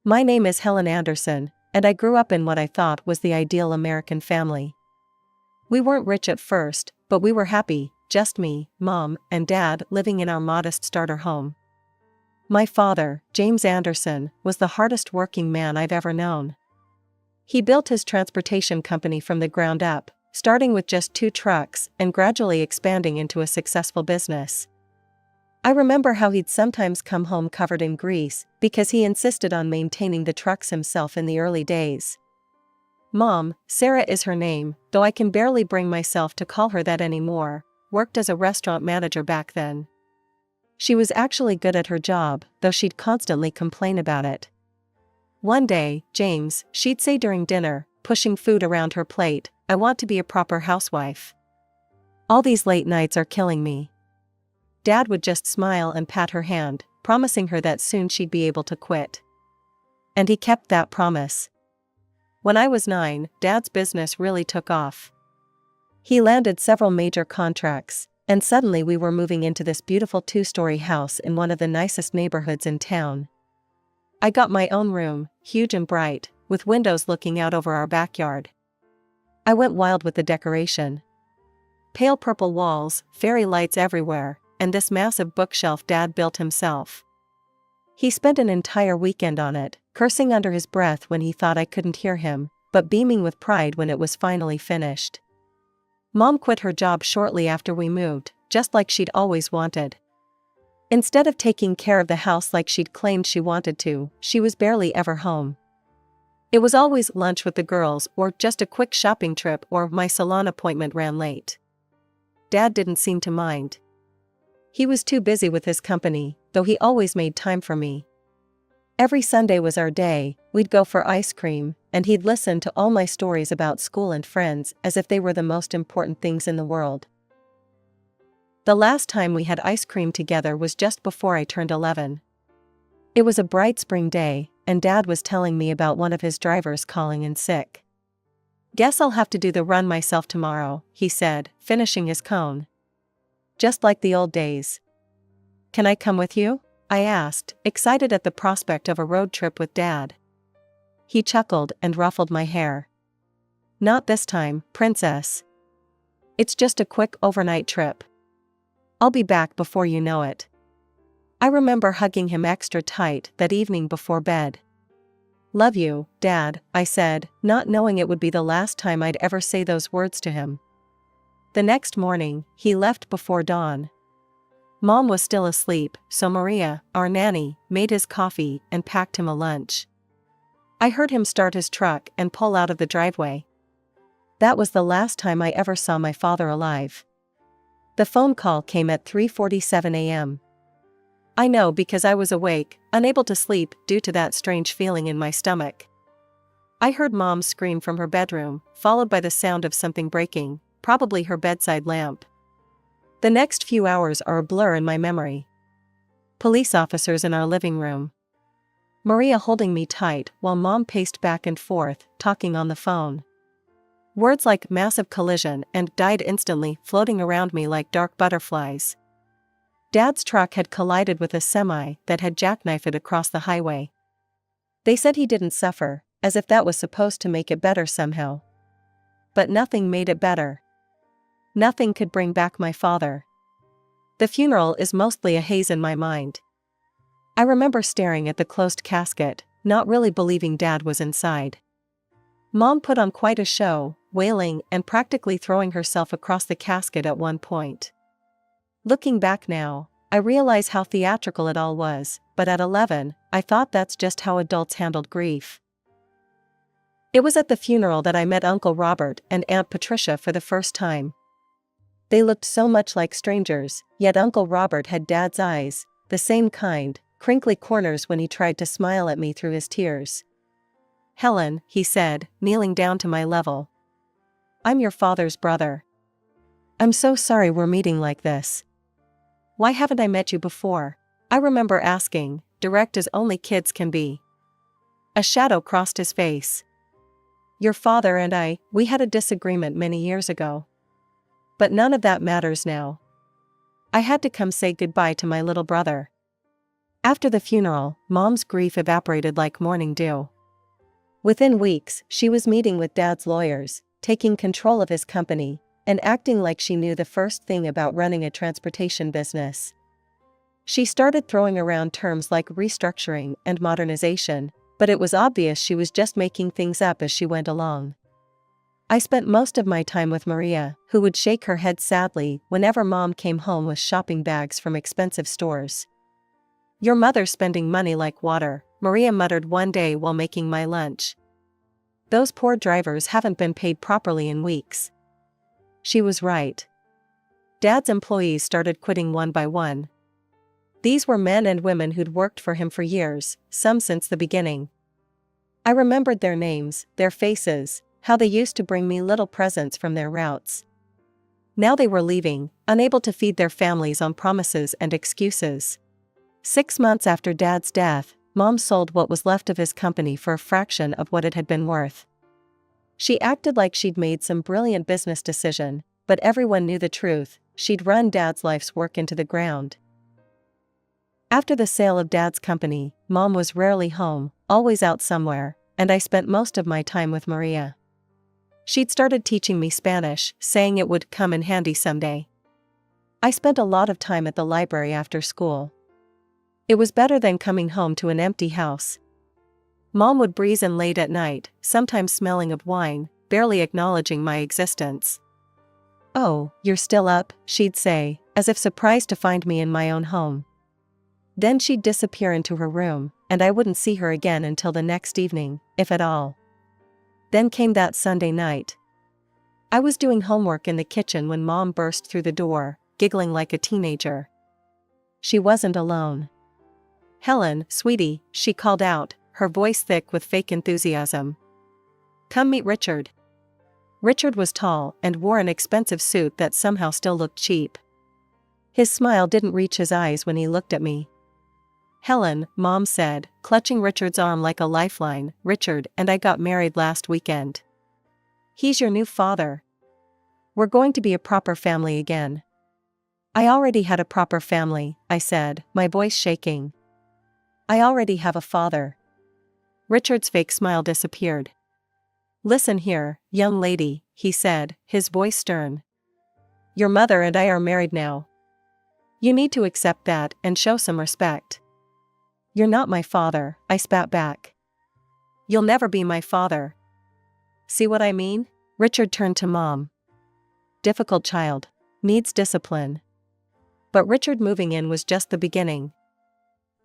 My name is Helen Anderson, and I grew up in what I thought was the ideal American family. We weren't rich at first, but we were happy, just me, Mom, and Dad living in our modest starter home. My father, James Anderson, was the hardest working man I've ever known. He built his transportation company from the ground up, starting with just 2 trucks and gradually expanding into a successful business. I remember how he'd sometimes come home covered in grease because he insisted on maintaining the trucks himself in the early days. Mom, Sarah is her name, though I can barely bring myself to call her that anymore, worked as a restaurant manager back then. She was actually good at her job, though she'd constantly complain about it. One day, James, she'd say during dinner, pushing food around her plate, "I want to be a proper housewife. All these late nights are killing me." Dad would just smile and pat her hand, promising her that soon she'd be able to quit. And he kept that promise. When I was 9, Dad's business really took off. He landed several major contracts, and suddenly we were moving into this beautiful 2-story house in one of the nicest neighborhoods in town. I got my own room, huge and bright, with windows looking out over our backyard. I went wild with the decoration. Pale purple walls, fairy lights everywhere, and this massive bookshelf Dad built himself. He spent an entire weekend on it, cursing under his breath when he thought I couldn't hear him, but beaming with pride when it was finally finished. Mom quit her job shortly after we moved, just like she'd always wanted. Instead of taking care of the house like she'd claimed she wanted to, she was barely ever home. It was always lunch with the girls or just a quick shopping trip or my salon appointment ran late. Dad didn't seem to mind. He was too busy with his company, though he always made time for me. Every Sunday was our day, we'd go for ice cream, and he'd listen to all my stories about school and friends as if they were the most important things in the world. The last time we had ice cream together was just before I turned 11. It was a bright spring day, and Dad was telling me about one of his drivers calling in sick. "Guess I'll have to do the run myself tomorrow," he said, finishing his cone. "Just like the old days." "Can I come with you?" I asked, excited at the prospect of a road trip with Dad. He chuckled and ruffled my hair. "Not this time, princess. It's just a quick overnight trip. I'll be back before you know it." I remember hugging him extra tight that evening before bed. "Love you, Dad," I said, not knowing it would be the last time I'd ever say those words to him. The next morning, he left before dawn. Mom was still asleep, so Maria, our nanny, made his coffee and packed him a lunch. I heard him start his truck and pull out of the driveway. That was the last time I ever saw my father alive. The phone call came at 3:47 a.m. I know because I was awake, unable to sleep due to that strange feeling in my stomach. I heard Mom scream from her bedroom, followed by the sound of something breaking, probably her bedside lamp. The next few hours are a blur in my memory. Police officers in our living room. Maria holding me tight while Mom paced back and forth, talking on the phone. Words like massive collision and died instantly floating around me like dark butterflies. Dad's truck had collided with a semi that had jackknifed it across the highway. They said he didn't suffer, as if that was supposed to make it better somehow. But nothing made it better. Nothing could bring back my father. The funeral is mostly a haze in my mind. I remember staring at the closed casket, not really believing Dad was inside. Mom put on quite a show, wailing and practically throwing herself across the casket at one point. Looking back now, I realize how theatrical it all was, but at 11, I thought that's just how adults handled grief. It was at the funeral that I met Uncle Robert and Aunt Patricia for the first time. They looked so much like strangers, yet Uncle Robert had Dad's eyes, the same kind, crinkly corners when he tried to smile at me through his tears. "Helen," he said, kneeling down to my level. "I'm your father's brother. I'm so sorry we're meeting like this. Why haven't I met you before?" I remember asking, direct as only kids can be. A shadow crossed his face. "Your father and we had a disagreement many years ago. But none of that matters now. I had to come say goodbye to my little brother." After the funeral, Mom's grief evaporated like morning dew. Within weeks, she was meeting with Dad's lawyers, taking control of his company, and acting like she knew the first thing about running a transportation business. She started throwing around terms like restructuring and modernization, but it was obvious she was just making things up as she went along. I spent most of my time with Maria, who would shake her head sadly whenever Mom came home with shopping bags from expensive stores. "Your mother's spending money like water," Maria muttered one day while making my lunch. "Those poor drivers haven't been paid properly in weeks." She was right. Dad's employees started quitting one by one. These were men and women who'd worked for him for years, some since the beginning. I remembered their names, their faces, how they used to bring me little presents from their routes. Now they were leaving, unable to feed their families on promises and excuses. 6 months after Dad's death, Mom sold what was left of his company for a fraction of what it had been worth. She acted like she'd made some brilliant business decision, but everyone knew the truth: she'd run Dad's life's work into the ground. After the sale of Dad's company, Mom was rarely home, always out somewhere, and I spent most of my time with Maria. She'd started teaching me Spanish, saying it would come in handy someday. I spent a lot of time at the library after school. It was better than coming home to an empty house. Mom would breeze in late at night, sometimes smelling of wine, barely acknowledging my existence. "Oh, you're still up," she'd say, as if surprised to find me in my own home. Then she'd disappear into her room, and I wouldn't see her again until the next evening, if at all. Then came that Sunday night. I was doing homework in the kitchen when Mom burst through the door, giggling like a teenager. She wasn't alone. "Helen, sweetie," she called out, her voice thick with fake enthusiasm. "Come meet Richard." Richard was tall and wore an expensive suit that somehow still looked cheap. His smile didn't reach his eyes when he looked at me. "Helen," Mom said, clutching Richard's arm like a lifeline, "Richard and I got married last weekend. He's your new father. We're going to be a proper family again." "I already had a proper family," I said, my voice shaking. "I already have a father." Richard's fake smile disappeared. "Listen here, young lady," he said, his voice stern. "Your mother and I are married now. You need to accept that and show some respect." "You're not my father," I spat back. "You'll never be my father. See what I mean?" Richard turned to Mom. "Difficult child. Needs discipline." But Richard moving in was just the beginning.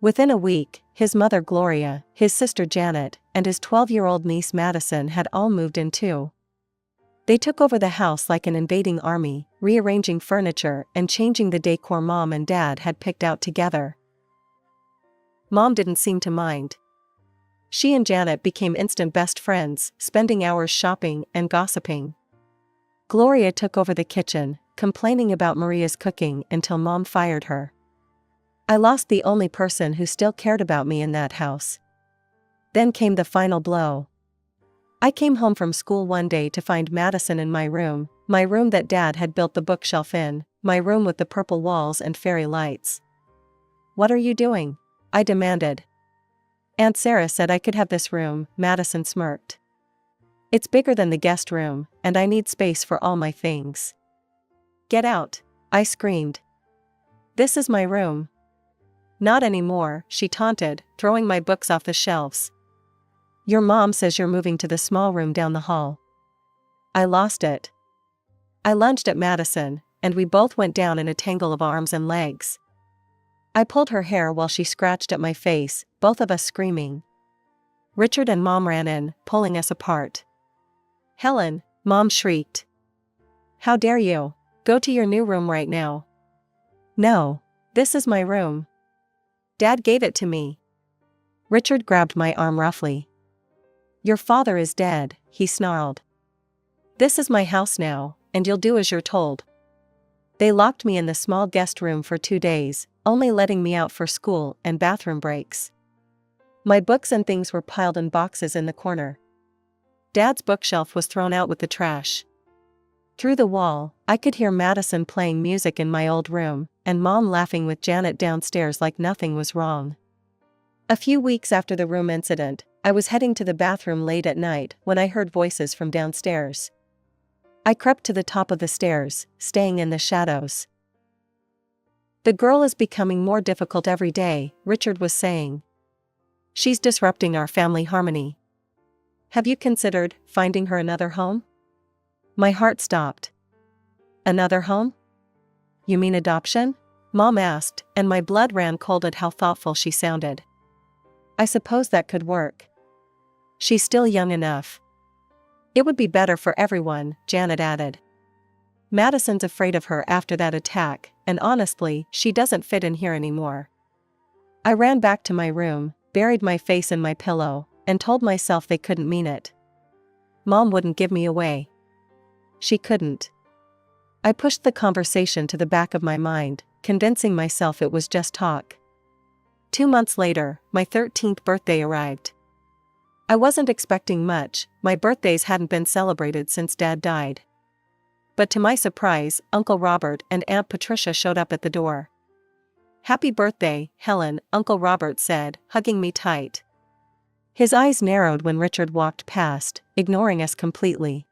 Within a week, his mother Gloria, his sister Janet, and his 12-year-old niece Madison had all moved in too. They took over the house like an invading army, rearranging furniture and changing the decor Mom and Dad had picked out together. Mom didn't seem to mind. She and Janet became instant best friends, spending hours shopping and gossiping. Gloria took over the kitchen, complaining about Maria's cooking until Mom fired her. I lost the only person who still cared about me in that house. Then came the final blow. I came home from school one day to find Madison in my room that Dad had built the bookshelf in, my room with the purple walls and fairy lights. "What are you doing?" I demanded. "Aunt Sarah said I could have this room," Madison smirked. "It's bigger than the guest room, and I need space for all my things." "Get out," I screamed. "This is my room." "Not anymore," she taunted, throwing my books off the shelves. "Your mom says you're moving to the small room down the hall." I lost it. I lunged at Madison, and we both went down in a tangle of arms and legs. I pulled her hair while she scratched at my face, both of us screaming. Richard and Mom ran in, pulling us apart. "Helen," Mom shrieked. "How dare you? Go to your new room right now." "No. This is my room. Dad gave it to me." Richard grabbed my arm roughly. "Your father is dead," he snarled. "This is my house now, and you'll do as you're told." They locked me in the small guest room for 2 days, only letting me out for school and bathroom breaks. My books and things were piled in boxes in the corner. Dad's bookshelf was thrown out with the trash. Through the wall, I could hear Madison playing music in my old room, and Mom laughing with Janet downstairs like nothing was wrong. A few weeks after the room incident, I was heading to the bathroom late at night when I heard voices from downstairs. I crept to the top of the stairs, staying in the shadows. "The girl is becoming more difficult every day," Richard was saying. "She's disrupting our family harmony. Have you considered finding her another home?" My heart stopped. "Another home? You mean adoption?" Mom asked, and my blood ran cold at how thoughtful she sounded. "I suppose that could work. She's still young enough." "It would be better for everyone," Janet added. "Madison's afraid of her after that attack, and honestly, she doesn't fit in here anymore." I ran back to my room, buried my face in my pillow, and told myself they couldn't mean it. Mom wouldn't give me away. She couldn't. I pushed the conversation to the back of my mind, convincing myself it was just talk. 2 months later, my 13th birthday arrived. I wasn't expecting much, my birthdays hadn't been celebrated since Dad died. But to my surprise, Uncle Robert and Aunt Patricia showed up at the door. "Happy birthday, Helen," Uncle Robert said, hugging me tight. His eyes narrowed when Richard walked past, ignoring us completely.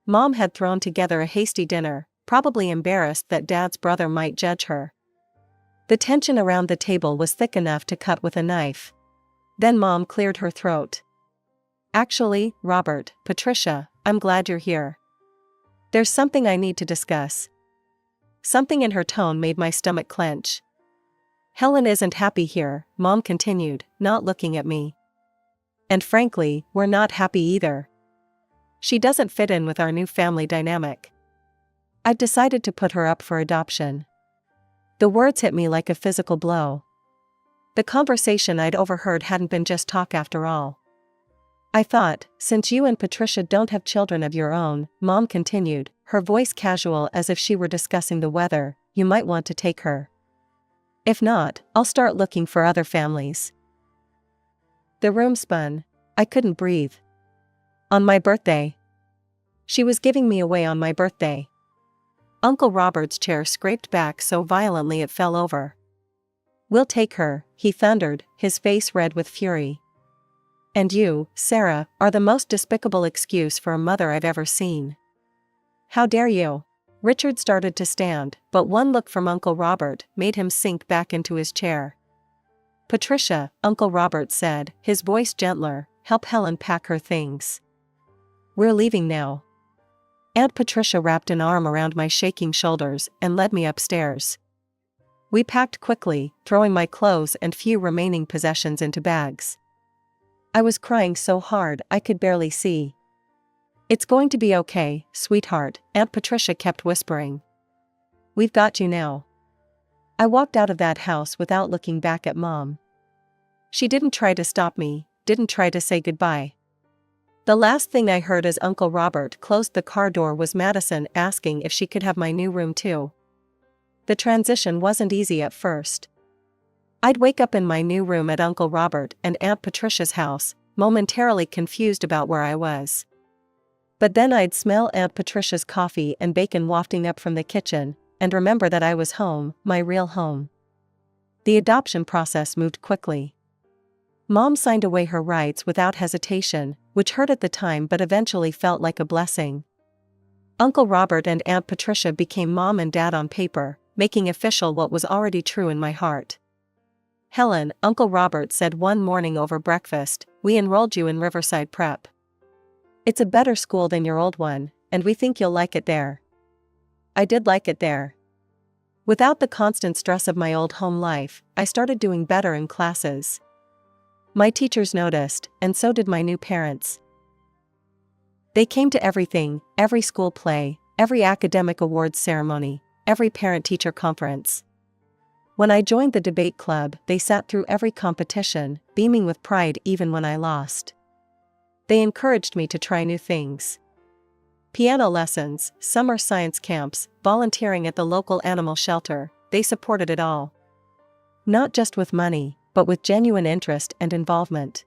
Mom had thrown together a hasty dinner, probably embarrassed that Dad's brother might judge her. The tension around the table was thick enough to cut with a knife. Then Mom cleared her throat. "Actually, Robert, Patricia, I'm glad you're here. There's something I need to discuss." Something in her tone made my stomach clench. "Helen isn't happy here," Mom continued, not looking at me. "And frankly, we're not happy either. She doesn't fit in with our new family dynamic. I've decided to put her up for adoption." The words hit me like a physical blow. The conversation I'd overheard hadn't been just talk after all. "I thought, since you and Patricia don't have children of your own," Mom continued, her voice casual as if she were discussing the weather, "you might want to take her. If not, I'll start looking for other families." The room spun. I couldn't breathe. On my birthday. She was giving me away on my birthday. Uncle Robert's chair scraped back so violently it fell over. "We'll take her," he thundered, his face red with fury. "And you, Sarah, are the most despicable excuse for a mother I've ever seen. How dare you?" Richard started to stand, but one look from Uncle Robert made him sink back into his chair. "Patricia," Uncle Robert said, his voice gentler, "help Helen pack her things. We're leaving now." Aunt Patricia wrapped an arm around my shaking shoulders and led me upstairs. We packed quickly, throwing my clothes and few remaining possessions into bags. I was crying so hard I could barely see. "It's going to be okay, sweetheart," Aunt Patricia kept whispering. "We've got you now." I walked out of that house without looking back at Mom. She didn't try to stop me, didn't try to say goodbye. The last thing I heard as Uncle Robert closed the car door was Madison asking if she could have my new room too. The transition wasn't easy at first. I'd wake up in my new room at Uncle Robert and Aunt Patricia's house, momentarily confused about where I was. But then I'd smell Aunt Patricia's coffee and bacon wafting up from the kitchen, and remember that I was home, my real home. The adoption process moved quickly. Mom signed away her rights without hesitation, which hurt at the time but eventually felt like a blessing. Uncle Robert and Aunt Patricia became Mom and Dad on paper, making official what was already true in my heart. "Helen," Uncle Robert said one morning over breakfast, "we enrolled you in Riverside Prep. It's a better school than your old one, and we think you'll like it there." I did like it there. Without the constant stress of my old home life, I started doing better in classes. My teachers noticed, and so did my new parents. They came to everything, every school play, every academic awards ceremony, every parent-teacher conference. When I joined the debate club, they sat through every competition, beaming with pride even when I lost. They encouraged me to try new things. Piano lessons, summer science camps, volunteering at the local animal shelter, they supported it all. Not just with money, but with genuine interest and involvement.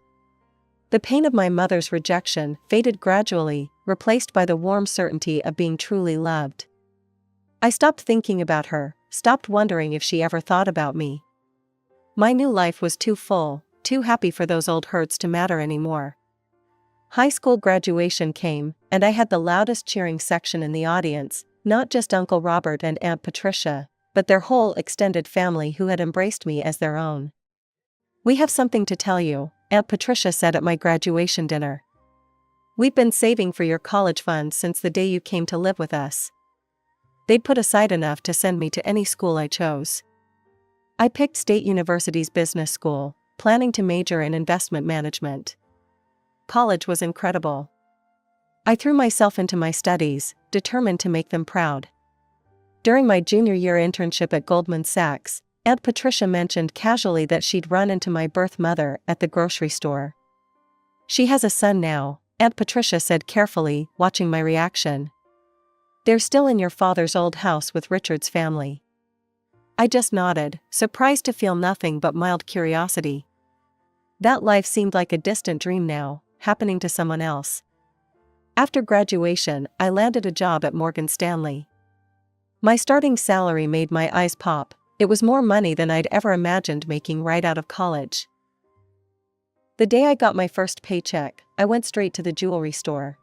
The pain of my mother's rejection faded gradually, replaced by the warm certainty of being truly loved. I stopped thinking about her, stopped wondering if she ever thought about me. My new life was too full, too happy for those old hurts to matter anymore. High school graduation came, and I had the loudest cheering section in the audience, not just Uncle Robert and Aunt Patricia, but their whole extended family who had embraced me as their own. "We have something to tell you," Aunt Patricia said at my graduation dinner. "We've been saving for your college fund since the day you came to live with us." They'd put aside enough to send me to any school I chose. I picked State University's business school, planning to major in investment management. College was incredible. I threw myself into my studies, determined to make them proud. During my junior year internship at Goldman Sachs, Aunt Patricia mentioned casually that she'd run into my birth mother at the grocery store. "She has a son now," Aunt Patricia said carefully, watching my reaction. "They're still in your father's old house with Richard's family." I just nodded, surprised to feel nothing but mild curiosity. That life seemed like a distant dream now, happening to someone else. After graduation, I landed a job at Morgan Stanley. My starting salary made my eyes pop. It was more money than I'd ever imagined making right out of college. The day I got my first paycheck, I went straight to the jewelry store.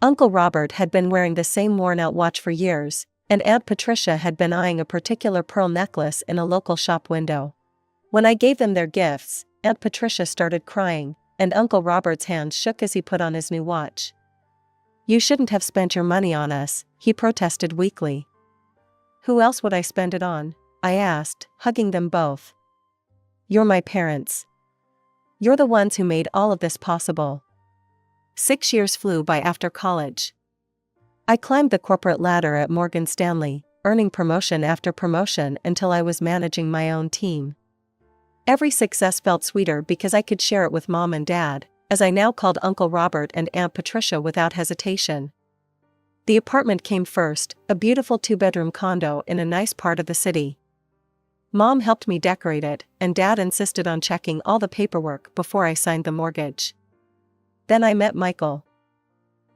Uncle Robert had been wearing the same worn-out watch for years, and Aunt Patricia had been eyeing a particular pearl necklace in a local shop window. When I gave them their gifts, Aunt Patricia started crying, and Uncle Robert's hand shook as he put on his new watch. "You shouldn't have spent your money on us," he protested weakly. "Who else would I spend it on?" I asked, hugging them both. "You're my parents. You're the ones who made all of this possible." 6 years flew by after college. I climbed the corporate ladder at Morgan Stanley, earning promotion after promotion until I was managing my own team. Every success felt sweeter because I could share it with Mom and Dad, as I now called Uncle Robert and Aunt Patricia without hesitation. The apartment came first, a beautiful 2-bedroom condo in a nice part of the city. Mom helped me decorate it, and Dad insisted on checking all the paperwork before I signed the mortgage. Then I met Michael.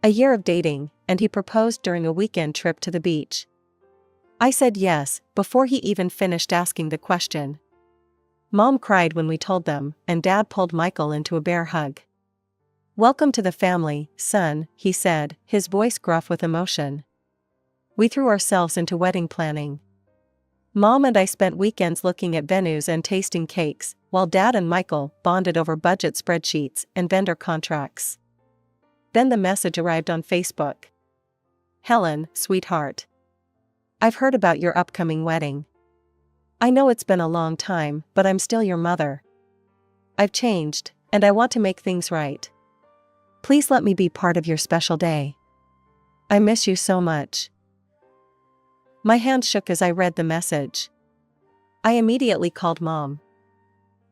A year of dating, and he proposed during a weekend trip to the beach. I said yes, before he even finished asking the question. Mom cried when we told them, and Dad pulled Michael into a bear hug. "Welcome to the family, son," he said, his voice gruff with emotion. We threw ourselves into wedding planning. Mom and I spent weekends looking at venues and tasting cakes, while Dad and Michael bonded over budget spreadsheets and vendor contracts. Then the message arrived on Facebook. "Helen, sweetheart. I've heard about your upcoming wedding. I know it's been a long time, but I'm still your mother. I've changed, and I want to make things right. Please let me be part of your special day. I miss you so much." My hand shook as I read the message. I immediately called Mom.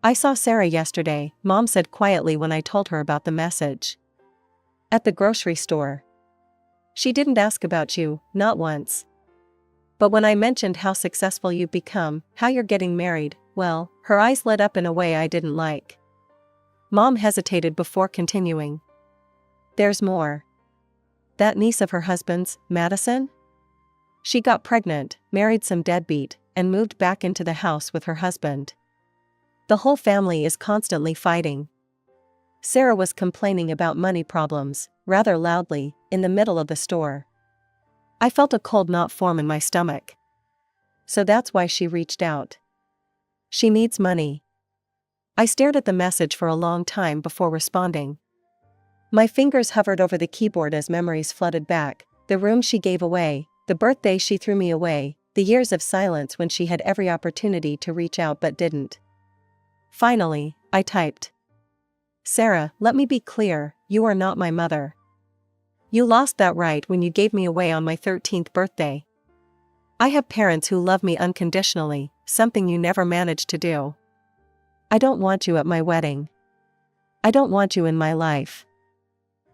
"I saw Sarah yesterday," Mom said quietly when I told her about the message. "At the grocery store. She didn't ask about you, not once. But when I mentioned how successful you've become, how you're getting married, well," her eyes lit up in a way I didn't like. Mom hesitated before continuing. "There's more. That niece of her husband's, Madison? She got pregnant, married some deadbeat, and moved back into the house with her husband. The whole family is constantly fighting." Sarah was complaining about money problems, rather loudly, in the middle of the store. I felt a cold knot form in my stomach. So that's why she reached out. She needs money. I stared at the message for a long time before responding. My fingers hovered over the keyboard as memories flooded back, the room she gave away, the birthday she threw me away, the years of silence when she had every opportunity to reach out but didn't. Finally, I typed. "Sarah, let me be clear, you are not my mother. You lost that right when you gave me away on my 13th birthday. I have parents who love me unconditionally, something you never managed to do. I don't want you at my wedding. I don't want you in my life.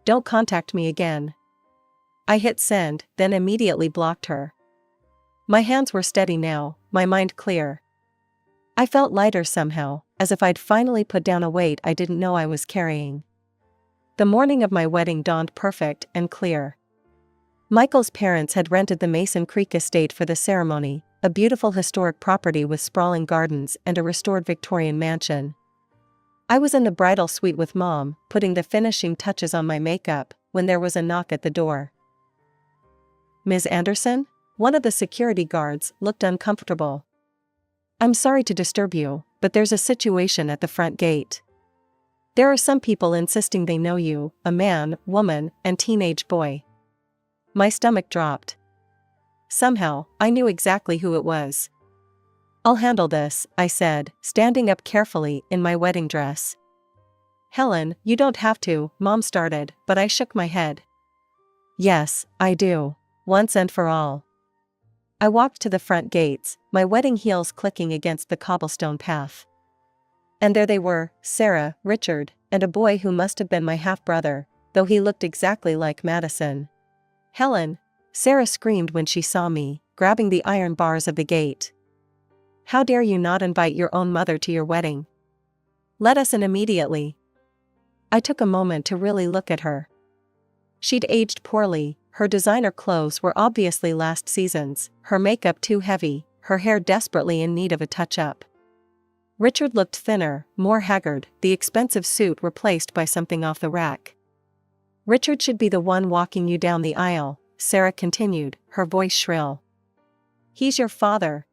Don't contact me again." I hit send, then immediately blocked her. My hands were steady now, my mind clear. I felt lighter somehow, as if I'd finally put down a weight I didn't know I was carrying. The morning of my wedding dawned perfect and clear. Michael's parents had rented the Mason Creek estate for the ceremony, a beautiful historic property with sprawling gardens and a restored Victorian mansion. I was in the bridal suite with Mom, putting the finishing touches on my makeup, when there was a knock at the door. "Ms. Anderson?" One of the security guards looked uncomfortable. "I'm sorry to disturb you, but there's a situation at the front gate. There are some people insisting they know you, a man, woman, and teenage boy." My stomach dropped. Somehow, I knew exactly who it was. "I'll handle this," I said, standing up carefully in my wedding dress. "Helen, you don't have to," Mom started, but I shook my head. "Yes, I do. Once and for all." I walked to the front gates, my wedding heels clicking against the cobblestone path. And there they were, Sarah, Richard, and a boy who must have been my half-brother, though he looked exactly like Madison. "Helen!" Sarah screamed when she saw me, grabbing the iron bars of the gate. "How dare you not invite your own mother to your wedding? Let us in immediately." I took a moment to really look at her. She'd aged poorly, her designer clothes were obviously last season's, her makeup too heavy, her hair desperately in need of a touch-up. Richard looked thinner, more haggard, the expensive suit replaced by something off the rack. "Richard should be the one walking you down the aisle," Sarah continued, her voice shrill. "He's your father."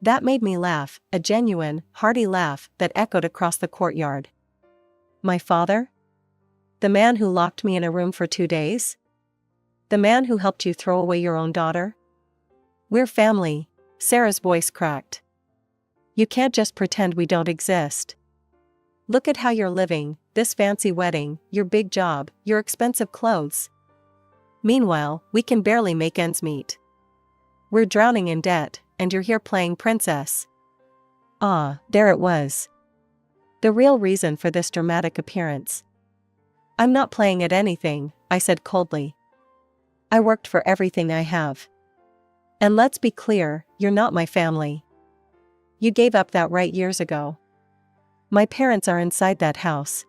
That made me laugh, a genuine, hearty laugh that echoed across the courtyard. "My father? The man who locked me in a room for 2 days? The man who helped you throw away your own daughter? We're family," Sarah's voice cracked. "You can't just pretend we don't exist. Look at how you're living, this fancy wedding, your big job, your expensive clothes. Meanwhile, we can barely make ends meet. We're drowning in debt, and you're here playing princess." Ah, there it was. The real reason for this dramatic appearance. "I'm not playing at anything," I said coldly. "I worked for everything I have. And let's be clear, you're not my family. You gave up that right years ago. My parents are inside that house.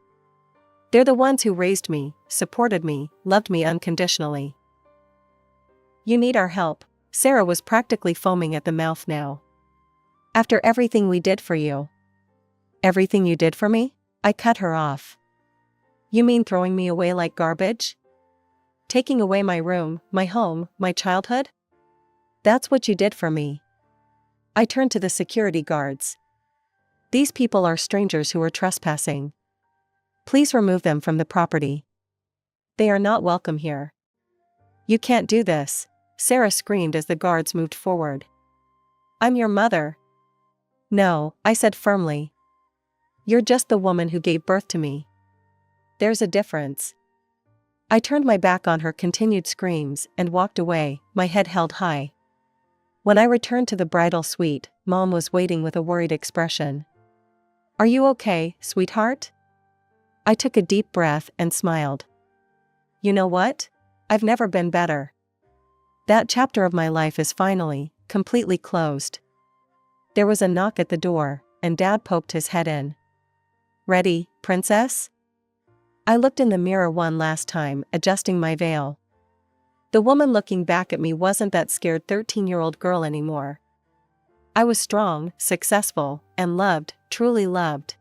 They're the ones who raised me, supported me, loved me unconditionally. You need our help." Sarah was practically foaming at the mouth now. "After everything we did for you." "Everything you did for me?" I cut her off. "You mean throwing me away like garbage? Taking away my room, my home, my childhood? That's what you did for me." I turned to the security guards. "These people are strangers who are trespassing. Please remove them from the property. They are not welcome here." "You can't do this," Sarah screamed as the guards moved forward. "I'm your mother." "No," I said firmly. "You're just the woman who gave birth to me. There's a difference." I turned my back on her continued screams and walked away, my head held high. When I returned to the bridal suite, Mom was waiting with a worried expression. "Are you okay, sweetheart?" I took a deep breath and smiled. You know what? I've never been better. That chapter of my life is finally, completely closed. There was a knock at the door, and Dad poked his head in. "Ready, princess?" I looked in the mirror one last time, adjusting my veil. The woman looking back at me wasn't that scared 13-year-old girl anymore. I was strong, successful, and loved, truly loved.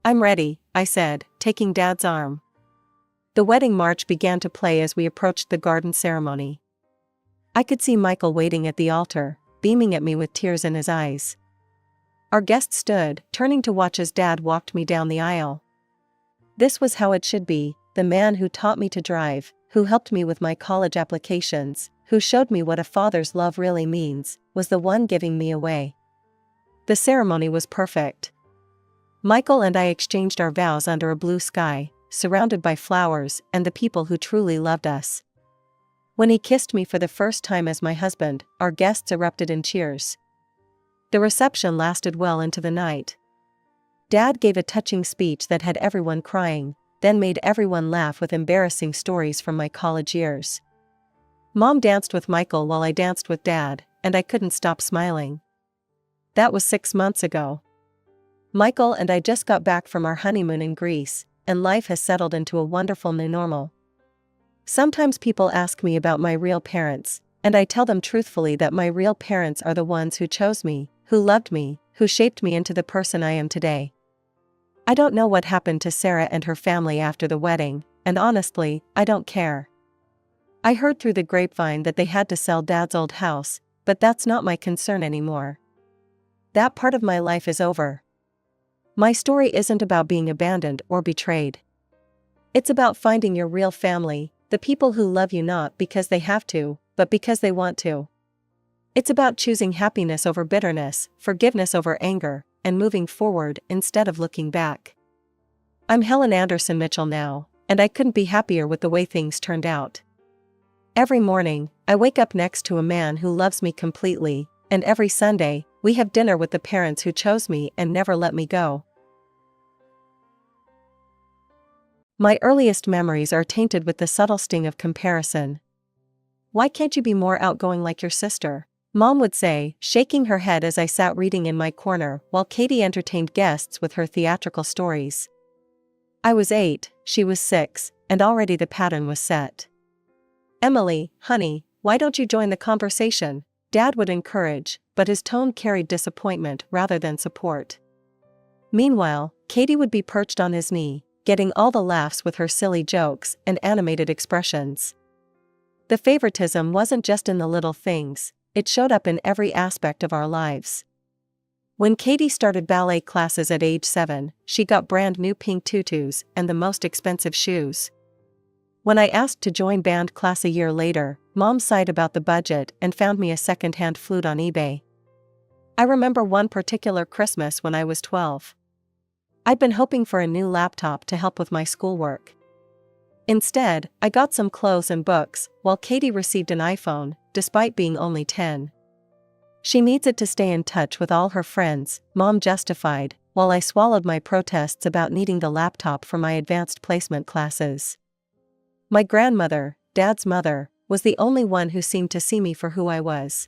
"I'm ready," I said, taking Dad's arm. The wedding march began to play as we approached the garden ceremony. I could see Michael waiting at the altar, beaming at me with tears in his eyes. Our guest stood, turning to watch as Dad walked me down the aisle. This was how it should be, the man who taught me to drive, who helped me with my college applications, who showed me what a father's love really means, was the one giving me away. The ceremony was perfect. Michael and I exchanged our vows under a blue sky, surrounded by flowers and the people who truly loved us. When he kissed me for the first time as my husband, our guests erupted in cheers. The reception lasted well into the night. Dad gave a touching speech that had everyone crying, then made everyone laugh with embarrassing stories from my college years. Mom danced with Michael while I danced with Dad, and I couldn't stop smiling. That was 6 months ago. Michael and I just got back from our honeymoon in Greece, and life has settled into a wonderful new normal. Sometimes people ask me about my real parents, and I tell them truthfully that my real parents are the ones who chose me, who loved me, who shaped me into the person I am today. I don't know what happened to Sarah and her family after the wedding, and honestly, I don't care. I heard through the grapevine that they had to sell Dad's old house, but that's not my concern anymore. That part of my life is over. My story isn't about being abandoned or betrayed. It's about finding your real family, the people who love you not because they have to, but because they want to. It's about choosing happiness over bitterness, forgiveness over anger, and moving forward instead of looking back. I'm Helen Anderson Mitchell now, and I couldn't be happier with the way things turned out. Every morning, I wake up next to a man who loves me completely, and every Sunday, we have dinner with the parents who chose me and never let me go. My earliest memories are tainted with the subtle sting of comparison. Why can't you be more outgoing like your sister? Mom would say, shaking her head as I sat reading in my corner while Katie entertained guests with her theatrical stories. I was 8, she was 6, and already the pattern was set. Emily, honey, why don't you join the conversation? Dad would encourage, but his tone carried disappointment rather than support. Meanwhile, Katie would be perched on his knee, getting all the laughs with her silly jokes and animated expressions. The favoritism wasn't just in the little things, it showed up in every aspect of our lives. When Katie started ballet classes at age 7, she got brand new pink tutus and the most expensive shoes. When I asked to join band class a year later, Mom sighed about the budget and found me a second-hand flute on eBay. I remember one particular Christmas when I was 12. I'd been hoping for a new laptop to help with my schoolwork. Instead, I got some clothes and books, while Katie received an iPhone, despite being only 10. She needs it to stay in touch with all her friends, Mom justified, while I swallowed my protests about needing the laptop for my advanced placement classes. My grandmother, Dad's mother, was the only one who seemed to see me for who I was.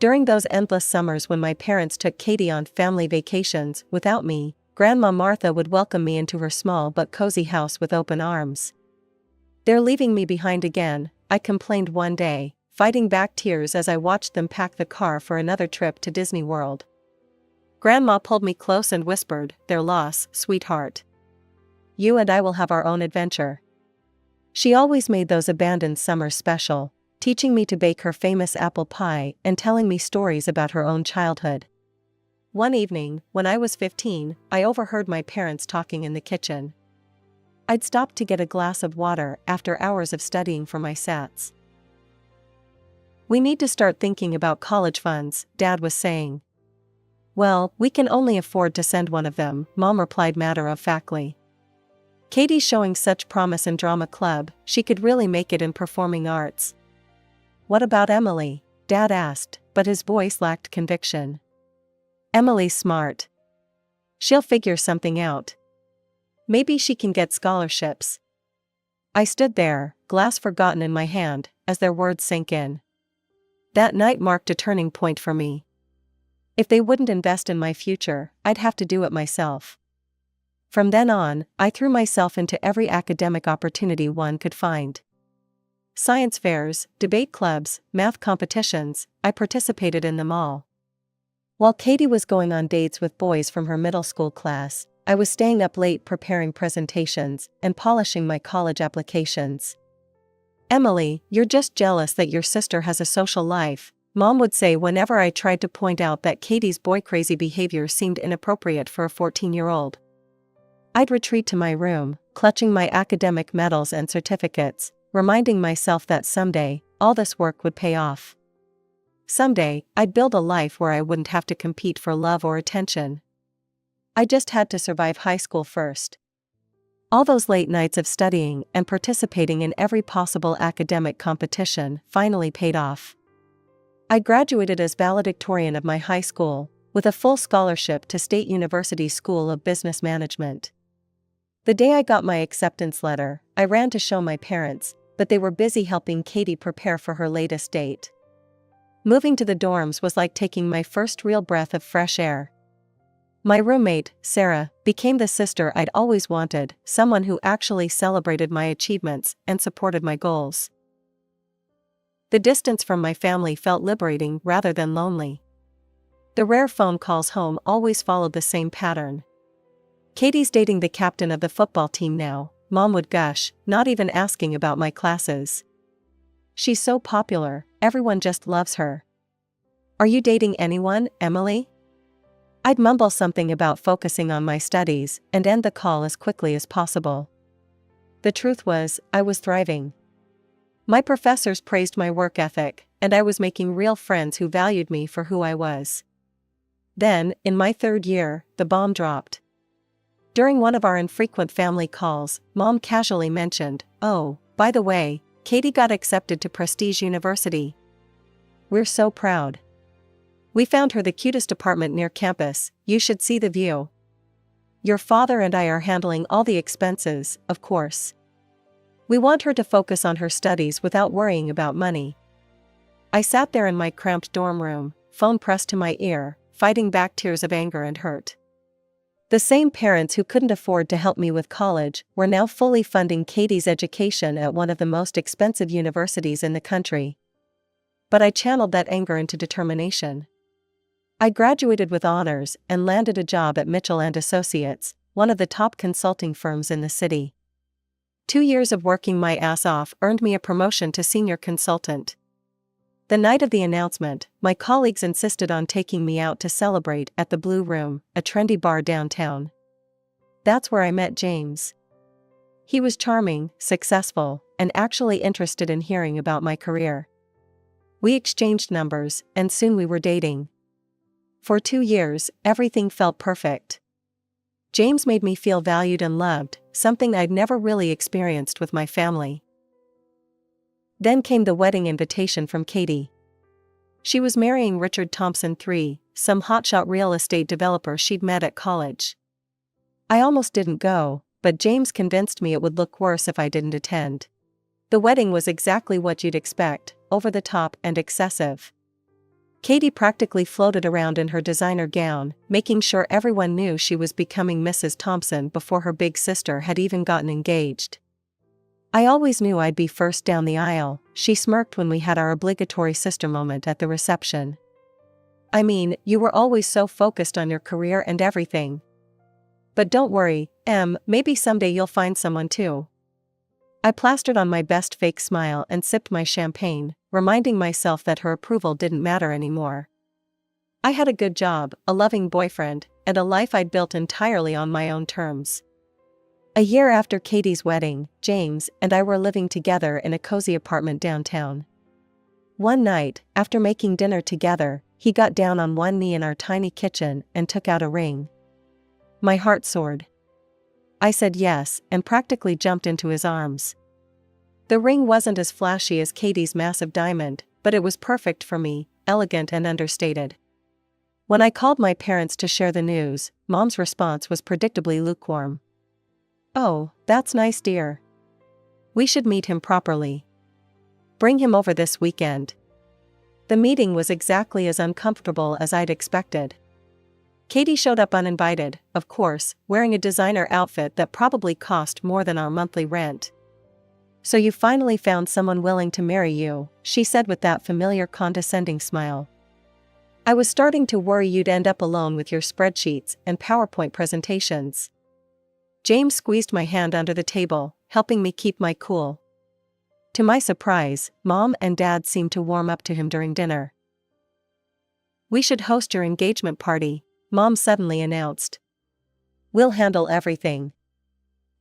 During those endless summers when my parents took Katie on family vacations without me, Grandma Martha would welcome me into her small but cozy house with open arms. "They're leaving me behind again," I complained one day, fighting back tears as I watched them pack the car for another trip to Disney World. Grandma pulled me close and whispered, "Their loss, sweetheart. You and I will have our own adventure." She always made those abandoned summers special, teaching me to bake her famous apple pie and telling me stories about her own childhood. One evening, when I was 15, I overheard my parents talking in the kitchen. I'd stopped to get a glass of water after hours of studying for my SATs. "We need to start thinking about college funds," Dad was saying. "Well, we can only afford to send one of them," Mom replied matter-of-factly. "Katie's showing such promise in drama club, she could really make it in performing arts." "What about Emily?" Dad asked, but his voice lacked conviction. "Emily's smart. She'll figure something out. Maybe she can get scholarships." I stood there, glass forgotten in my hand, as their words sank in. That night marked a turning point for me. If they wouldn't invest in my future, I'd have to do it myself. From then on, I threw myself into every academic opportunity one could find. Science fairs, debate clubs, math competitions, I participated in them all. While Katie was going on dates with boys from her middle school class, I was staying up late preparing presentations and polishing my college applications. "Emily, you're just jealous that your sister has a social life," Mom would say whenever I tried to point out that Katie's boy-crazy behavior seemed inappropriate for a 14-year-old. I'd retreat to my room, clutching my academic medals and certificates, reminding myself that someday, all this work would pay off. Someday, I'd build a life where I wouldn't have to compete for love or attention. I just had to survive high school first. All those late nights of studying and participating in every possible academic competition finally paid off. I graduated as valedictorian of my high school, with a full scholarship to State University School of Business Management. The day I got my acceptance letter, I ran to show my parents, but they were busy helping Katie prepare for her latest date. Moving to the dorms was like taking my first real breath of fresh air. My roommate, Sarah, became the sister I'd always wanted, someone who actually celebrated my achievements and supported my goals. The distance from my family felt liberating rather than lonely. The rare phone calls home always followed the same pattern. "Katie's dating the captain of the football team now," Mom would gush, not even asking about my classes. "She's so popular, everyone just loves her." "Are you dating anyone, Emily?" I'd mumble something about focusing on my studies and end the call as quickly as possible. The truth was, I was thriving. My professors praised my work ethic, and I was making real friends who valued me for who I was. Then, in my third year, the bomb dropped. During one of our infrequent family calls, Mom casually mentioned, "Oh, by the way, Katie got accepted to Prestige University. We're so proud. We found her the cutest apartment near campus, you should see the view. Your father and I are handling all the expenses, of course. We want her to focus on her studies without worrying about money." I sat there in my cramped dorm room, phone pressed to my ear, fighting back tears of anger and hurt. The same parents who couldn't afford to help me with college were now fully funding Katie's education at one of the most expensive universities in the country. But I channeled that anger into determination. I graduated with honors and landed a job at Mitchell & Associates, one of the top consulting firms in the city. 2 years of working my ass off earned me a promotion to senior consultant. The night of the announcement, my colleagues insisted on taking me out to celebrate at the Blue Room, a trendy bar downtown. That's where I met James. He was charming, successful, and actually interested in hearing about my career. We exchanged numbers, and soon we were dating. For 2 years, everything felt perfect. James made me feel valued and loved, something I'd never really experienced with my family. Then came the wedding invitation from Katie. She was marrying Richard Thompson III, some hotshot real estate developer she'd met at college. I almost didn't go, but James convinced me it would look worse if I didn't attend. The wedding was exactly what you'd expect, over the top and excessive. Katie practically floated around in her designer gown, making sure everyone knew she was becoming Mrs. Thompson before her big sister had even gotten engaged. "I always knew I'd be first down the aisle," she smirked when we had our obligatory sister moment at the reception. "I mean, you were always so focused on your career and everything. But don't worry, Em, maybe someday you'll find someone too." I plastered on my best fake smile and sipped my champagne, reminding myself that her approval didn't matter anymore. I had a good job, a loving boyfriend, and a life I'd built entirely on my own terms. A year after Katie's wedding, James and I were living together in a cozy apartment downtown. One night, after making dinner together, he got down on one knee in our tiny kitchen and took out a ring. My heart soared. I said yes and practically jumped into his arms. The ring wasn't as flashy as Katie's massive diamond, but it was perfect for me, elegant and understated. When I called my parents to share the news, Mom's response was predictably lukewarm. "Oh, that's nice, dear. We should meet him properly. Bring him over this weekend." The meeting was exactly as uncomfortable as I'd expected. Katie showed up uninvited, of course, wearing a designer outfit that probably cost more than our monthly rent. "So you finally found someone willing to marry you," she said with that familiar condescending smile. "I was starting to worry you'd end up alone with your spreadsheets and PowerPoint presentations." James squeezed my hand under the table, helping me keep my cool. To my surprise, Mom and Dad seemed to warm up to him during dinner. "We should host your engagement party," Mom suddenly announced. "We'll handle everything.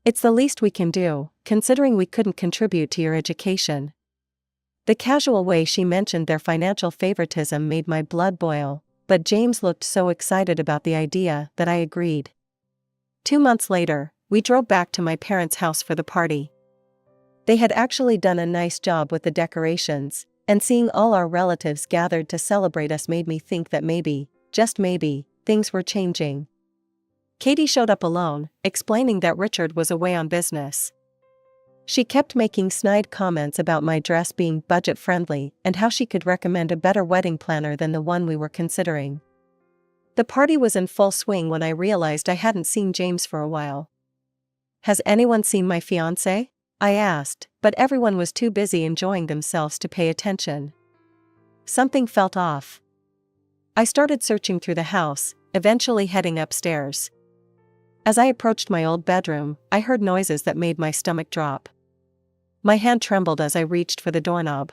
It's the least we can do, considering we couldn't contribute to your education." The casual way she mentioned their financial favoritism made my blood boil, but James looked so excited about the idea that I agreed. 2 months later, we drove back to my parents' house for the party. They had actually done a nice job with the decorations, and seeing all our relatives gathered to celebrate us made me think that maybe, just maybe, things were changing. Katie showed up alone, explaining that Richard was away on business. She kept making snide comments about my dress being budget-friendly and how she could recommend a better wedding planner than the one we were considering. The party was in full swing when I realized I hadn't seen James for a while. "Has anyone seen my fiancé?" I asked, but everyone was too busy enjoying themselves to pay attention. Something felt off. I started searching through the house, eventually heading upstairs. As I approached my old bedroom, I heard noises that made my stomach drop. My hand trembled as I reached for the doorknob.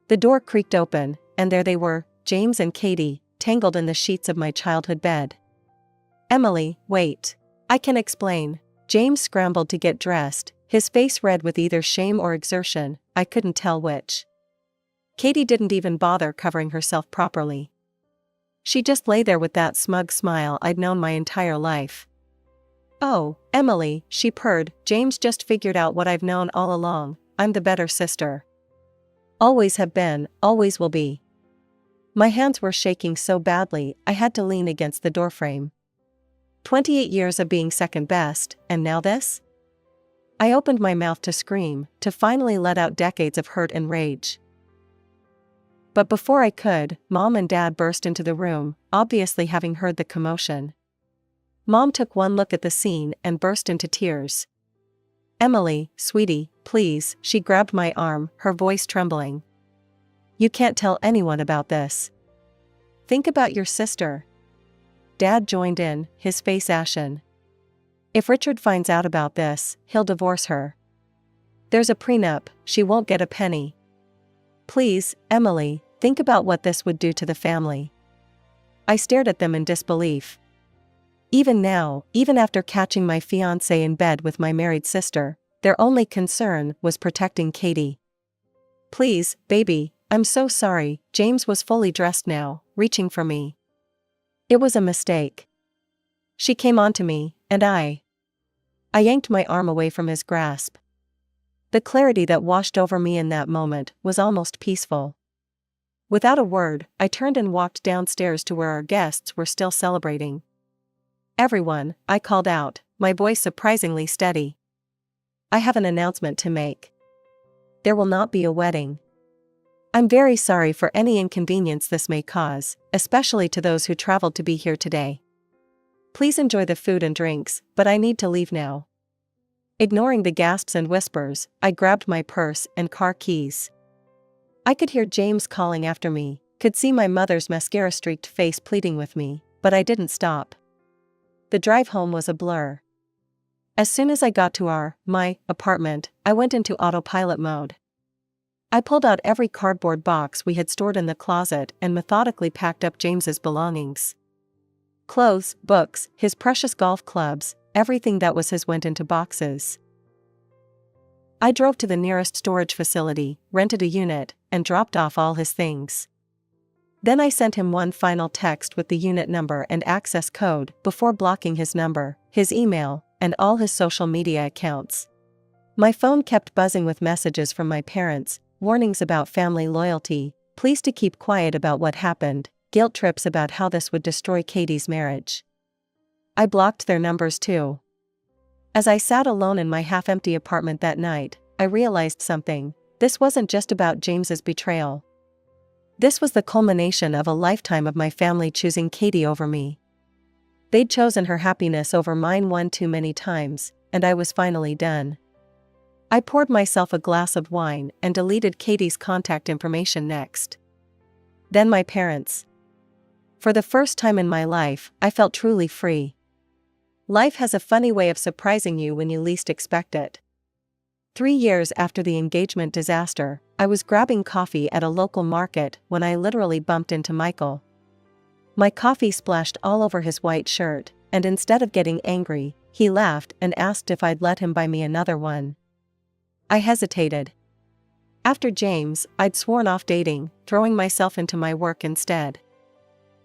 The door creaked open, and there they were, James and Katie, tangled in the sheets of my childhood bed. "Emily, wait. I can explain." James scrambled to get dressed, his face red with either shame or exertion, I couldn't tell which. Katie didn't even bother covering herself properly. She just lay there with that smug smile I'd known my entire life. "Oh, Emily," she purred, "James just figured out what I've known all along. I'm the better sister. Always have been, always will be." My hands were shaking so badly I had to lean against the doorframe. 28 years of being second best, and now this? I opened my mouth to scream, to finally let out decades of hurt and rage. But before I could, Mom and Dad burst into the room, obviously having heard the commotion. Mom took one look at the scene and burst into tears. "Emily, sweetie, please," she grabbed my arm, her voice trembling. "You can't tell anyone about this. Think about your sister." Dad joined in, his face ashen. "If Richard finds out about this, he'll divorce her. There's a prenup, she won't get a penny. Please, Emily, think about what this would do to the family." I stared at them in disbelief. Even now, even after catching my fiancé in bed with my married sister, their only concern was protecting Katie. "Please, baby, I'm so sorry." James was fully dressed now, reaching for me. "It was a mistake." She came onto me, and I yanked my arm away from his grasp. The clarity that washed over me in that moment was almost peaceful. Without a word, I turned and walked downstairs to where our guests were still celebrating. "Everyone," I called out, my voice surprisingly steady. "I have an announcement to make. There will not be a wedding. I'm very sorry for any inconvenience this may cause, especially to those who traveled to be here today. Please enjoy the food and drinks, but I need to leave now." Ignoring the gasps and whispers, I grabbed my purse and car keys. I could hear James calling after me, could see my mother's mascara-streaked face pleading with me, but I didn't stop. The drive home was a blur. As soon as I got to my apartment, I went into autopilot mode. I pulled out every cardboard box we had stored in the closet and methodically packed up James's belongings. Clothes, books, his precious golf clubs, everything that was his went into boxes. I drove to the nearest storage facility, rented a unit, and dropped off all his things. Then I sent him one final text with the unit number and access code before blocking his number, his email, and all his social media accounts. My phone kept buzzing with messages from my parents, warnings about family loyalty, pleas to keep quiet about what happened, guilt trips about how this would destroy Katie's marriage. I blocked their numbers too. As I sat alone in my half-empty apartment that night, I realized something. This wasn't just about James's betrayal. This was the culmination of a lifetime of my family choosing Katie over me. They'd chosen her happiness over mine one too many times, and I was finally done. I poured myself a glass of wine and deleted Katie's contact information next. Then my parents. For the first time in my life, I felt truly free. Life has a funny way of surprising you when you least expect it. 3 years after the engagement disaster, I was grabbing coffee at a local market when I literally bumped into Michael. My coffee splashed all over his white shirt, and instead of getting angry, he laughed and asked if I'd let him buy me another one. I hesitated. After James, I'd sworn off dating, throwing myself into my work instead.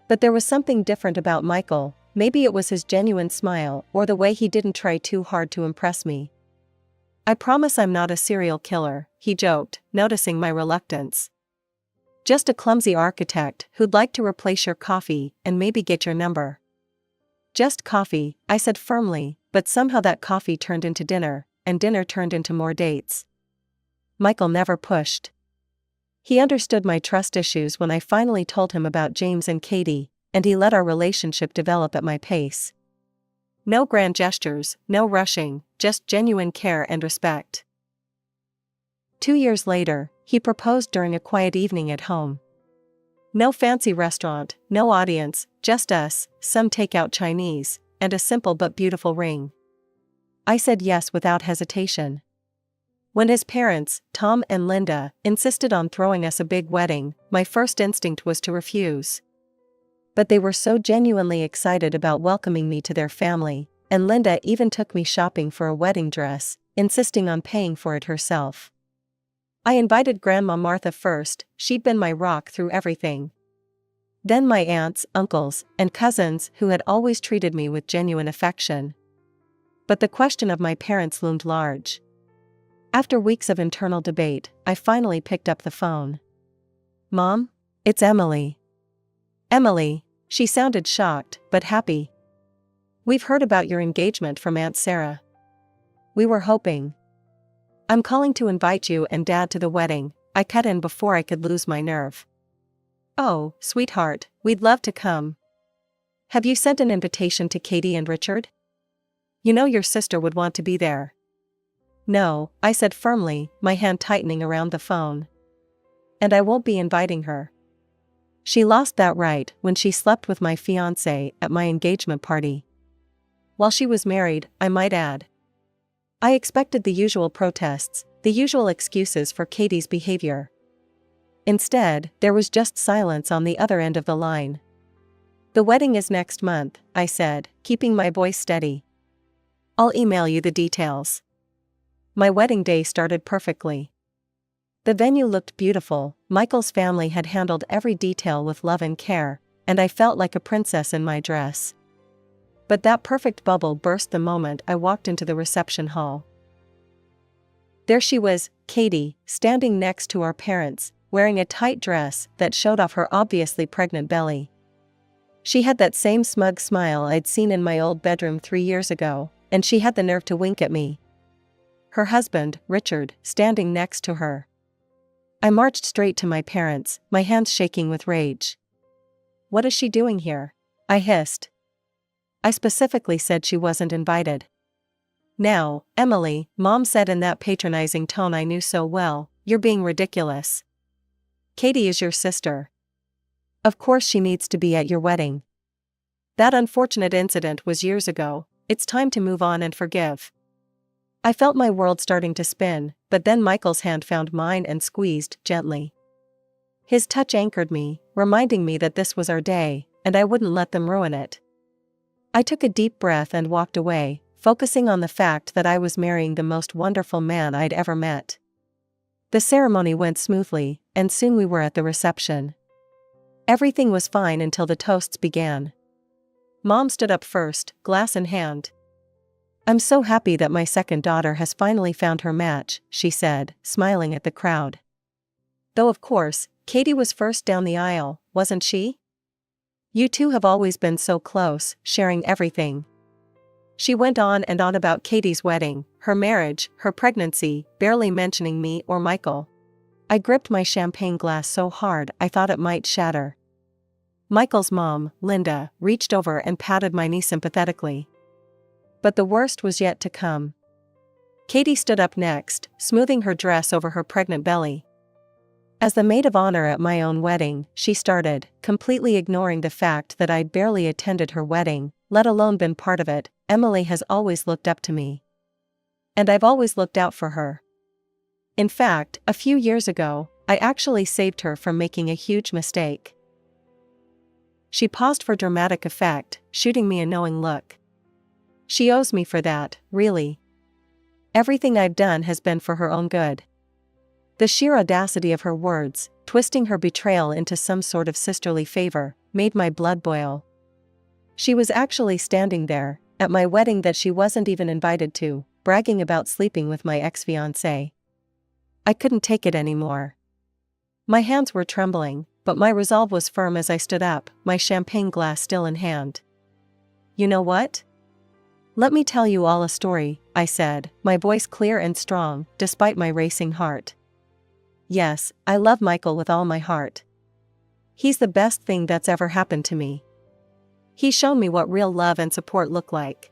But there was something different about Michael. Maybe it was his genuine smile or the way he didn't try too hard to impress me. "I promise I'm not a serial killer," he joked, noticing my reluctance. "Just a clumsy architect who'd like to replace your coffee and maybe get your number." "Just coffee," I said firmly, but somehow that coffee turned into dinner, and dinner turned into more dates. Michael never pushed. He understood my trust issues when I finally told him about James and Katie, and he let our relationship develop at my pace. No grand gestures, no rushing, just genuine care and respect. 2 years later, he proposed during a quiet evening at home. No fancy restaurant, no audience, just us, some takeout Chinese, and a simple but beautiful ring. I said yes without hesitation. When his parents, Tom and Linda, insisted on throwing us a big wedding, my first instinct was to refuse. But they were so genuinely excited about welcoming me to their family, and Linda even took me shopping for a wedding dress, insisting on paying for it herself. I invited Grandma Martha first, she'd been my rock through everything. Then my aunts, uncles, and cousins who had always treated me with genuine affection. But the question of my parents loomed large. After weeks of internal debate, I finally picked up the phone. "Mom? It's Emily." "Emily," she sounded shocked, but happy. "We've heard about your engagement from Aunt Sarah. We were hoping. I'm calling to invite you and Dad to the wedding," I cut in before I could lose my nerve. "Oh, sweetheart, we'd love to come. Have you sent an invitation to Katie and Richard? You know your sister would want to be there." "No," I said firmly, my hand tightening around the phone. "And I won't be inviting her. She lost that right when she slept with my fiancé at my engagement party. While she was married, I might add." I expected the usual protests, the usual excuses for Katie's behavior. Instead, there was just silence on the other end of the line. "The wedding is next month," I said, keeping my voice steady. "I'll email you the details." My wedding day started perfectly. The venue looked beautiful, Michael's family had handled every detail with love and care, and I felt like a princess in my dress. But that perfect bubble burst the moment I walked into the reception hall. There she was, Katie, standing next to our parents, wearing a tight dress that showed off her obviously pregnant belly. She had that same smug smile I'd seen in my old bedroom 3 years ago, and she had the nerve to wink at me. Her husband, Richard, standing next to her. I marched straight to my parents, my hands shaking with rage. "What is she doing here?" I hissed. I specifically said she wasn't invited. "Now, Emily," Mom said in that patronizing tone I knew so well, "you're being ridiculous. Katie is your sister. Of course she needs to be at your wedding. That unfortunate incident was years ago, it's time to move on and forgive." I felt my world starting to spin, but then Michael's hand found mine and squeezed gently. His touch anchored me, reminding me that this was our day, and I wouldn't let them ruin it. I took a deep breath and walked away, focusing on the fact that I was marrying the most wonderful man I'd ever met. The ceremony went smoothly, and soon we were at the reception. Everything was fine until the toasts began. Mom stood up first, glass in hand. "I'm so happy that my second daughter has finally found her match," she said, smiling at the crowd. "Though of course, Katie was first down the aisle, wasn't she? You two have always been so close, sharing everything." She went on and on about Katie's wedding, her marriage, her pregnancy, barely mentioning me or Michael. I gripped my champagne glass so hard I thought it might shatter. Michael's mom, Linda, reached over and patted my knee sympathetically. But the worst was yet to come. Katie stood up next, smoothing her dress over her pregnant belly. As the maid of honor at my own wedding, she started, completely ignoring the fact that I'd barely attended her wedding, let alone been part of it. "Emily has always looked up to me. And I've always looked out for her. In fact, a few years ago, I actually saved her from making a huge mistake." She paused for dramatic effect, shooting me a knowing look. She owes me for that, really. Everything I've done has been for her own good. The sheer audacity of her words, twisting her betrayal into some sort of sisterly favor, made my blood boil. She was actually standing there, at my wedding that she wasn't even invited to, bragging about sleeping with my ex-fiancé. I couldn't take it anymore. My hands were trembling, but my resolve was firm as I stood up, my champagne glass still in hand. "You know what? Let me tell you all a story," I said, my voice clear and strong, despite my racing heart. "Yes, I love Michael with all my heart. He's the best thing that's ever happened to me. He's shown me what real love and support look like.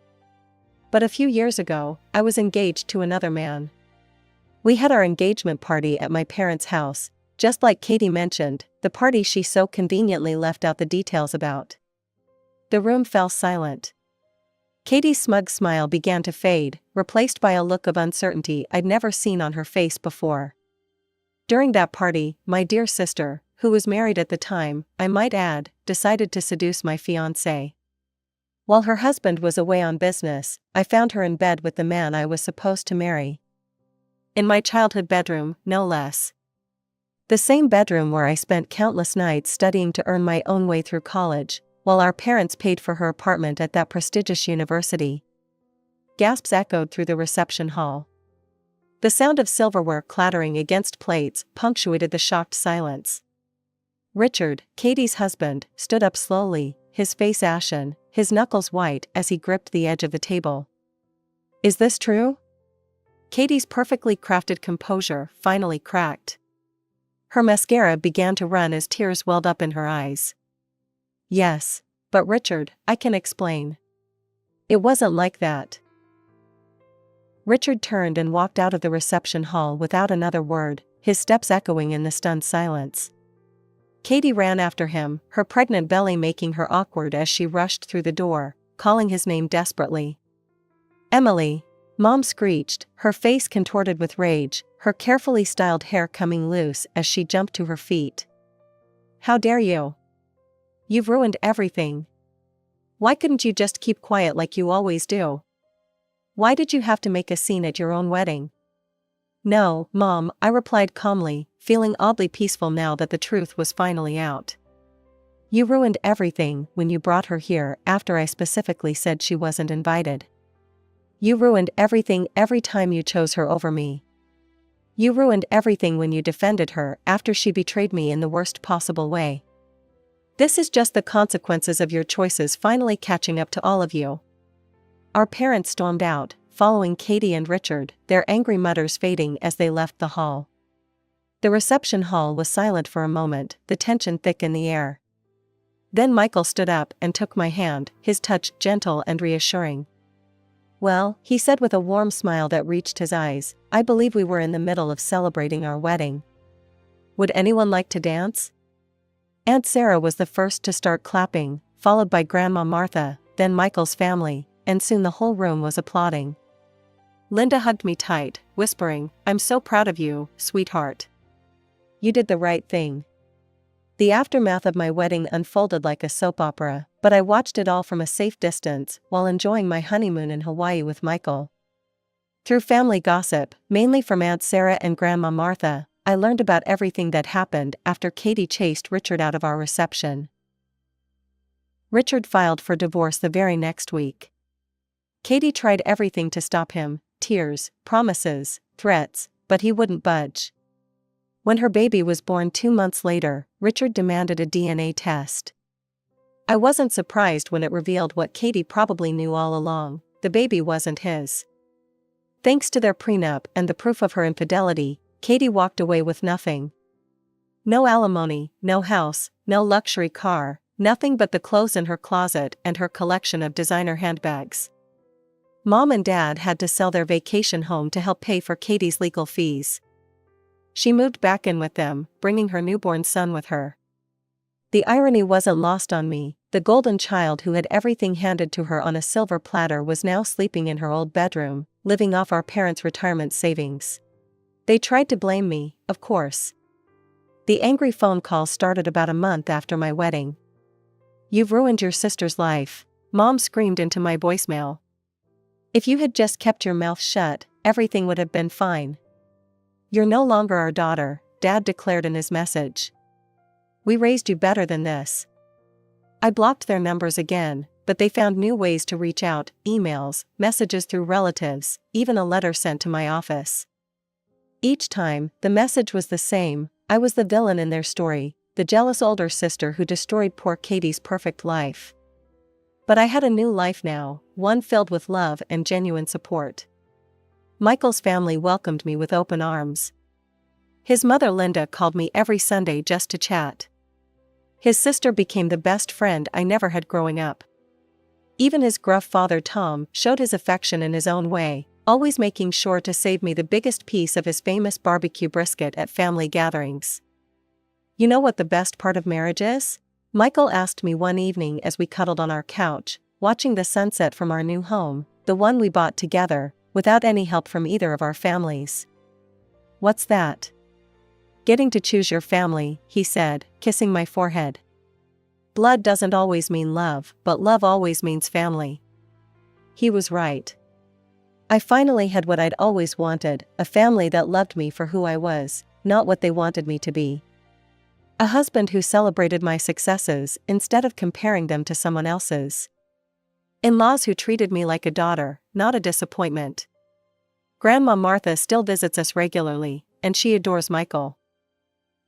But a few years ago, I was engaged to another man. We had our engagement party at my parents' house, just like Katie mentioned, the party she so conveniently left out the details about." The room fell silent. Katie's smug smile began to fade, replaced by a look of uncertainty I'd never seen on her face before. During that party, my dear sister, who was married at the time, I might add, decided to seduce my fiancé. While her husband was away on business, I found her in bed with the man I was supposed to marry. In my childhood bedroom, no less. The same bedroom where I spent countless nights studying to earn my own way through college, while our parents paid for her apartment at that prestigious university. Gasps echoed through the reception hall. The sound of silverware clattering against plates punctuated the shocked silence. Richard, Katie's husband, stood up slowly, his face ashen, his knuckles white as he gripped the edge of the table. "Is this true?" Katie's perfectly crafted composure finally cracked. Her mascara began to run as tears welled up in her eyes. "Yes, but Richard, I can explain. It wasn't like that." Richard turned and walked out of the reception hall without another word, his steps echoing in the stunned silence. Katie ran after him, her pregnant belly making her awkward as she rushed through the door, calling his name desperately. "Emily!" Mom screeched, her face contorted with rage, her carefully styled hair coming loose as she jumped to her feet. "How dare you? You've ruined everything. Why couldn't you just keep quiet like you always do? Why did you have to make a scene at your own wedding?" "No, Mom," I replied calmly, feeling oddly peaceful now that the truth was finally out. "You ruined everything when you brought her here after I specifically said she wasn't invited. You ruined everything every time you chose her over me. You ruined everything when you defended her after she betrayed me in the worst possible way. This is just the consequences of your choices finally catching up to all of you." Our parents stormed out, following Katie and Richard, their angry mutters fading as they left the hall. The reception hall was silent for a moment, the tension thick in the air. Then Michael stood up and took my hand, his touch gentle and reassuring. "Well," he said with a warm smile that reached his eyes, "I believe we were in the middle of celebrating our wedding. Would anyone like to dance?" Aunt Sarah was the first to start clapping, followed by Grandma Martha, then Michael's family, and soon the whole room was applauding. Linda hugged me tight, whispering, "I'm so proud of you, sweetheart. You did the right thing." The aftermath of my wedding unfolded like a soap opera, but I watched it all from a safe distance while enjoying my honeymoon in Hawaii with Michael. Through family gossip, mainly from Aunt Sarah and Grandma Martha, I learned about everything that happened after Katie chased Richard out of our reception. Richard filed for divorce the very next week. Katie tried everything to stop him, tears, promises, threats, but he wouldn't budge. When her baby was born 2 months later, Richard demanded a DNA test. I wasn't surprised when it revealed what Katie probably knew all along: the baby wasn't his. Thanks to their prenup and the proof of her infidelity, Katie walked away with nothing. No alimony, no house, no luxury car, nothing but the clothes in her closet and her collection of designer handbags. Mom and Dad had to sell their vacation home to help pay for Katie's legal fees. She moved back in with them, bringing her newborn son with her. The irony wasn't lost on me. The golden child who had everything handed to her on a silver platter was now sleeping in her old bedroom, living off our parents' retirement savings. They tried to blame me, of course. The angry phone call started about a month after my wedding. "You've ruined your sister's life," Mom screamed into my voicemail. "If you had just kept your mouth shut, everything would have been fine. You're no longer our daughter," Dad declared in his message. "We raised you better than this." I blocked their numbers again, but they found new ways to reach out: emails, messages through relatives, even a letter sent to my office. Each time, the message was the same: I was the villain in their story, the jealous older sister who destroyed poor Katie's perfect life. But I had a new life now, one filled with love and genuine support. Michael's family welcomed me with open arms. His mother Linda called me every Sunday just to chat. His sister became the best friend I never had growing up. Even his gruff father Tom showed his affection in his own way, always making sure to save me the biggest piece of his famous barbecue brisket at family gatherings. "You know what the best part of marriage is?" Michael asked me one evening as we cuddled on our couch, watching the sunset from our new home, the one we bought together, without any help from either of our families. What's that? Getting to choose your family, he said, kissing my forehead. Blood doesn't always mean love, but love always means family. He was right. I finally had what I'd always wanted, a family that loved me for who I was, not what they wanted me to be. A husband who celebrated my successes instead of comparing them to someone else's. In-laws who treated me like a daughter, not a disappointment. Grandma Martha still visits us regularly, and she adores Michael.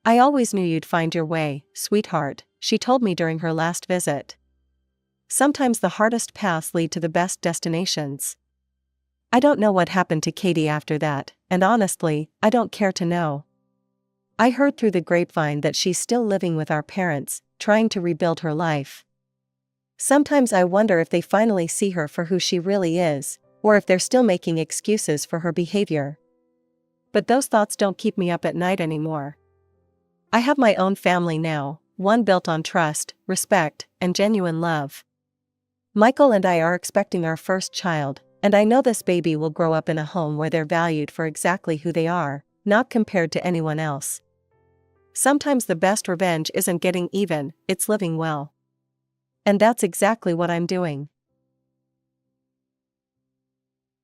I always knew you'd find your way, sweetheart, she told me during her last visit. Sometimes the hardest paths lead to the best destinations. I don't know what happened to Katie after that, and honestly, I don't care to know. I heard through the grapevine that she's still living with our parents, trying to rebuild her life. Sometimes I wonder if they finally see her for who she really is, or if they're still making excuses for her behavior. But those thoughts don't keep me up at night anymore. I have my own family now, one built on trust, respect, and genuine love. Michael and I are expecting our first child, and I know this baby will grow up in a home where they're valued for exactly who they are, not compared to anyone else. Sometimes the best revenge isn't getting even, it's living well. And that's exactly what I'm doing.